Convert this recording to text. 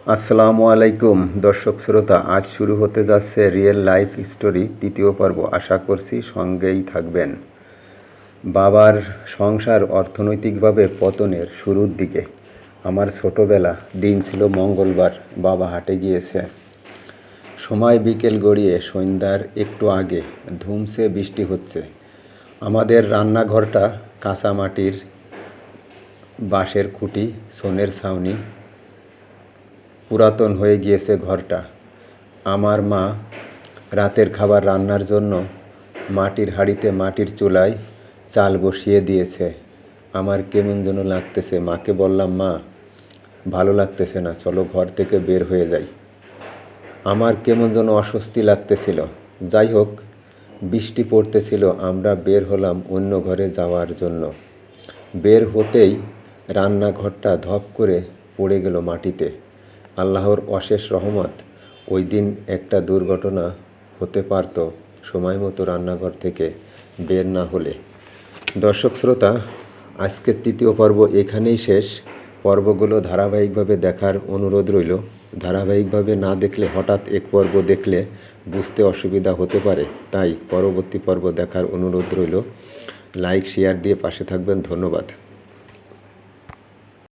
আসসালামু আলাইকুম দর্শক শ্রোতা, আজ শুরু হতে যাচ্ছে রিয়েল লাইফ স্টোরি তৃতীয় পর্ব। আশা করছি সঙ্গেই থাকবেন। বাবার সংসার অর্থনৈতিকভাবে পতনের শুরুর দিকে। আমার ছোটবেলা, দিন ছিল মঙ্গলবার, বাবা হাটে গিয়েছে। সময় বিকেল গড়িয়ে সন্ধ্যার একটু আগে। ধুমসে বৃষ্টি হচ্ছে। আমাদের রান্নাঘরটা কাঁচা মাটির, বাঁশের খুঁটি, সোনের ছাউনি, পুরাতন হয়ে গিয়েছে ঘরটা। আমার মা রাতের খাবার রান্নার জন্য মাটির হাঁড়িতে মাটির চুলায় চাল বসিয়ে দিয়েছে। আমার কেমন যেন লাগতেছে। মাকে বললাম, মা, ভালো লাগতেছে না, চলো ঘর থেকে বের হয়ে যাই। আমার কেমন যেন অস্বস্তি লাগতেছিল। যাই হোক, বৃষ্টি পড়তেছিল। আমরা বের হলাম অন্য ঘরে যাওয়ার জন্য। বের হতেই রান্নাঘরটা ধপ করে পড়ে গেল মাটিতে। আল্লাহর অশেষ রহমত, ওই দিন একটা দুর্ঘটনা হতে পারত সময় মতো রান্নাঘর থেকে বের না হলে। দর্শক শ্রোতা, আজকের তৃতীয় পর্ব এখানেই শেষ। পর্বগুলো ধারাবাহিকভাবে দেখার অনুরোধ রইল। ধারাবাহিকভাবে না দেখলে, হঠাৎ এক পর্ব দেখলে বুঝতে অসুবিধা হতে পারে, তাই পরবর্তী পর্ব দেখার অনুরোধ রইল। লাইক শেয়ার দিয়ে পাশে থাকবেন। ধন্যবাদ।